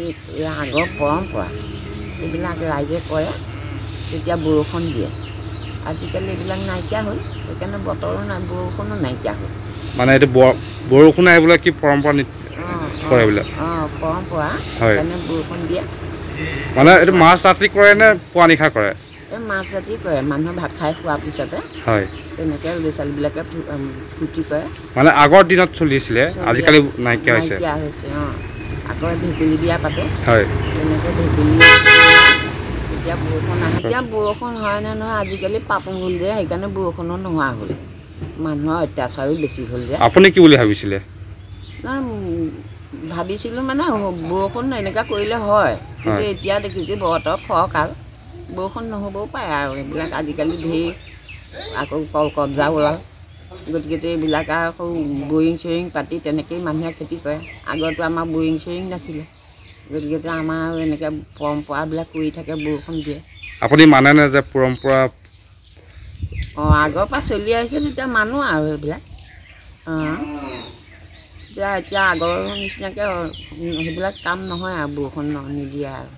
আগৰ পৰম্পৰা এইবিলাক ৰাইজে কৰে তেতিয়া বৰষুণ দিয়ে আজিকালি এইবিলাক নাইকিয়া হ'ল সেইকাৰণে বতৰো নাই বৰষুণো নাইকিয়া হ'ল মানে এইটো বৰষুণ আহিবলৈ কি পৰম্পৰা কৰে এইবিলাক পৰম্পৰা সেইকাৰণে বৰষুণ দিয়ে মানে এইটো মাছ ৰাতি কৰে নে পুৱা নিশা কৰে এই মাছ ৰাতি কৰে মানুহ ভাত খাই খোৱাৰ পিছতে হয় তেনেকৈ ল'ৰা ছোৱালীবিলাকে ফূৰ্তি কৰে মানে আগৰ দিনত চলিছিলে আজিকালি নাইকিয়া হৈছে আকৌ ভেকুলী বিয়া পাতে হয় তেনেকৈ ভেকুলী এতিয়া বৰষুণ আহে এতিয়া বৰষুণ হয় নে নহয় আজিকালি পাপন হ'ল যে সেইকাৰণে বৰষুণো নোহোৱা হ'ল মানুহৰ অত্যাচাৰো বেছি হ'ল যে আপুনি কি বুলি ভাবিছিলে ভাবিছিলোঁ মানে বৰষুণ এনেকুৱা কৰিলে হয় কিন্তু এতিয়া দেখিছোঁ বতৰ ফৰকাল বৰষুণ নহ'বও পাৰে আৰু এইবিলাক আজিকালি ধেৰ আকৌ কল কব্জা ওলাল গতিকে এইবিলাক আকৌ বৰিং চৰিং পাতি তেনেকৈয়ে মানুহে খেতি কৰে আগতো আমাৰ বৰিং চৰিং নাছিলে গতিকে আমাৰ আৰু এনেকৈ পৰম্পৰাবিলাক কৰি থাকে বৰষুণ দিয়ে আপুনি মানেনে যে পৰম্পৰা আগৰ পৰা চলি আহিছে তেতিয়া মানুহ আৰু সেইবিলাক এতিয়া আগৰ নিচিনাকৈ সেইবিলাক কাম নহয় আৰু বৰষুণ নিদিয়ে আৰু